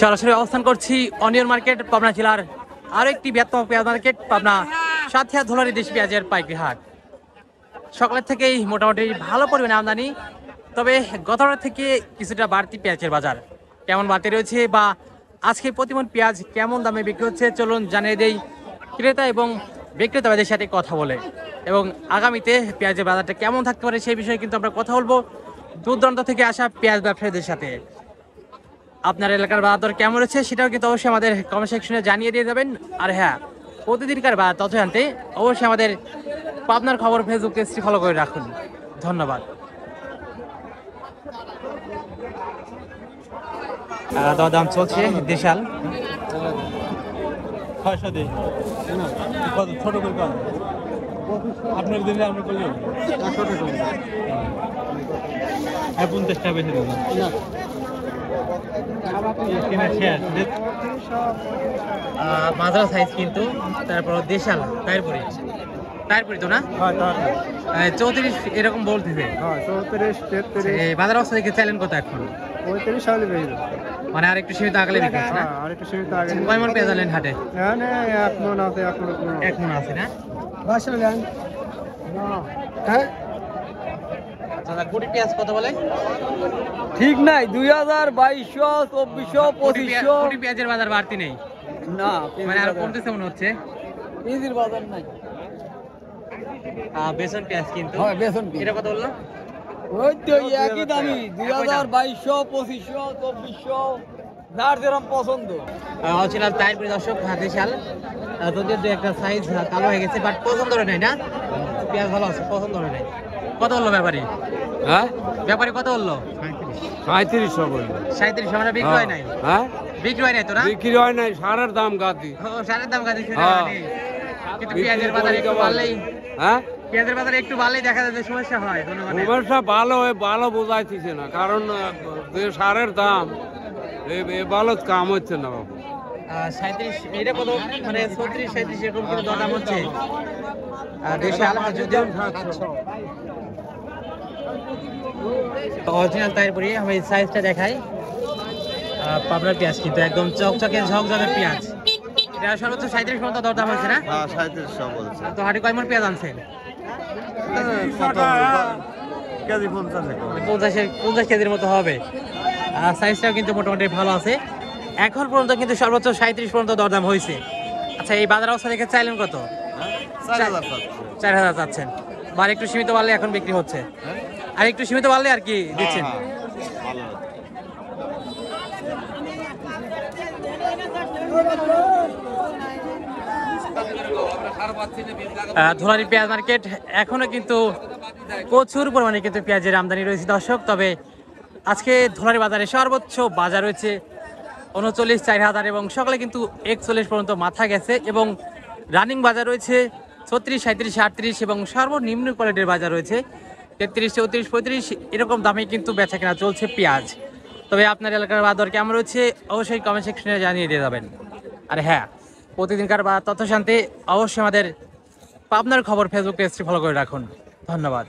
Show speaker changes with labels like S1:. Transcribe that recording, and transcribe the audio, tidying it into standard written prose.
S1: সরাসরি অবস্থান করছি অনিয়ন মার্কেট পাবনা জেলার আরো একটি বৃহত্তম পেঁয়াজ মার্কেট পাবনা সাথিয়া ধুলারি দেশি পেঁয়াজের পাইকারি হাট। সকালের থেকেই মোটামুটি ভালো পরিমাণে আমদানি, তবে গতবার থেকে কিছুটা বাড়তি পেঁয়াজের বাজার কেমন বাড়তি রয়েছে বা আজকে প্রতিমন পেঁয়াজ কেমন দামে বিক্রি হচ্ছে চলুন জানিয়ে দেই ক্রেতা এবং বিক্রেতাদের সাথে কথা বলে, এবং আগামীতে পেঁয়াজের বাজারটা কেমন থাকতে পারে সেই বিষয়ে কিন্তু আমরা কথা বলবো দূর দূরান্ত থেকে আসা পেঁয়াজ ব্যবসায়ীদের সাথে। আপনার এলাকার বাজার দর কেমন রয়েছে সেটাও কিন্তু অবশ্যই আমাদের কমেন্ট সেকশনে জানিয়ে দিয়ে যাবেন। আর হ্যাঁ, প্রতিদিনকার বাজার তথ্য জানতে অবশ্যই আমাদের পাবনার খবর ফেসবুক পেজটি ফলো করে রাখুন। ধন্যবাদ। দাম চলছে দেশাল
S2: ছোট করে আপনার দিলে আমি করলে 50 টাকা বেশি দেবেন।
S1: মাদ্রা সাইজ কিন্তু তারপর দেশাল তারপরে তো না 34 এরকম বলতেছে।
S2: 34 33
S1: বাজার অবস্থা দেখে চাইলেন কত এখন?
S2: 35 সালে বেরিয়ে
S1: মানে আর একটু সীমিত আগলে বিক্রি হচ্ছে না?
S2: আর একটু সীমিত আগে
S1: কয় মন পেঁয়াজ আনলেন হাটে?
S2: না এক মন আছে, এক মন
S1: আছে না?
S2: বাসলেন হ্যাঁ
S1: আচ্ছা, কোটি পেঁয়াজ কত বলে?
S2: ঠিক নাই 2000 2200 2400 2500
S1: কোটি পেঁয়াজের বাজার বাড়তি নেই
S2: না,
S1: মানে আর কমতেছে মনে হচ্ছে।
S2: পেঁয়াজের বাজার নাই।
S1: বেসন পেঁয়াজ কিন্তু
S2: হ্যাঁ বেসন
S1: এটা কত বললো?
S2: ওই তো একই দামি 2000 2200 2500 2400 যার যেরকম পছন্দ।
S1: অচিলাল তাইরপুরি দর্শক দেশাল তোদের দু একটা সাইজ কালো হয়ে গেছে, বাট পছন্দ হয় নাই না, পেঁয়াজ ভালো আছে, পছন্দ হয় নাই। কত বললো ব্যাপারী?
S2: হ্যাঁ
S1: ব্যাপারী কত বললো?
S2: 3500 বললো।
S1: 3700 মানে বিক্রি হয় নাই?
S2: হ্যাঁ
S1: বিক্রি হয় নাই তো না?
S2: বিক্রি হয় নাই, সারের দাম গাতি।
S1: সারের দাম কাছে
S2: হ্যাঁ।
S1: কিন্তু পেঁয়াজের বাজার একটু বাড়লেই,
S2: হ্যাঁ
S1: পেঁয়াজের বাজার একটু বাড়লেই দেখা যাচ্ছে সমস্যা হয়।
S2: সমস্যা ভালো বোঝাইতেছে না, কারণ যে সারের দাম ভালো কাম হচ্ছে না বাবু।
S1: 37 এটা কত মানে 36 37 এরকম করে দাম হচ্ছে দেশাল। যদিও অরিজিনাল তাইরপুরি আমি সাইজটা দেখাই। পাবনার পেঁয়াজ কিন্তু একদম চকচকে ঝকঝকে পেঁয়াজ। এটা সর্বোচ্চ 37 পর্যন্ত দরদাম হয়েছে না?
S3: হ্যাঁ 3700 বলছে।
S1: তো হাটে কয় মন পেঁয়াজ আনছেন?
S3: কেজি 50
S1: 50 কেজির মতো হবে। সাইজটাও কিন্তু মোটামুটি ভালো আছে। এখন পর্যন্ত কিন্তু সর্বোচ্চ 37 পর্যন্ত দরদাম হয়েছে। আচ্ছা, এই বাজার অবস্থা দেখে চাইলেন কত? 4000 চাচ্ছেন। আর একটু সীমিত বাড়লে এখন বিক্রি হচ্ছে, আর একটু সীমিত বাড়লে আর কি দিচ্ছেন? ধুলারি পেঁয়াজ মার্কেট এখনো কিন্তু প্রচুর পরিমাণে কিন্তু পেঁয়াজের আমদানি রয়েছে দর্শক। তবে আজকে ধুলারি বাজারে সর্বোচ্চ বাজার রয়েছে 39-4000 এবং সকালে কিন্তু 41 পর্যন্ত মাথা গেছে, এবং রানিং বাজার রয়েছে 36, 37, 38 এবং সর্বনিম্ন কোয়ালিটির বাজার রয়েছে 33, 34, 35 এরকম দামে কিন্তু বেচা কেনা চলছে পেঁয়াজ। তবে আপনার এলাকার বাজার কেমন রয়েছে অবশ্যই কমেন্ট সেকশনে জানিয়ে দিয়ে যাবেন। আর হ্যাঁ, প্রতিদিনকার বা তথ্য শান্তি অবশ্যই আমাদের পাবনার খবর ফেসবুক পেজটি ফলো করে রাখুন। ধন্যবাদ।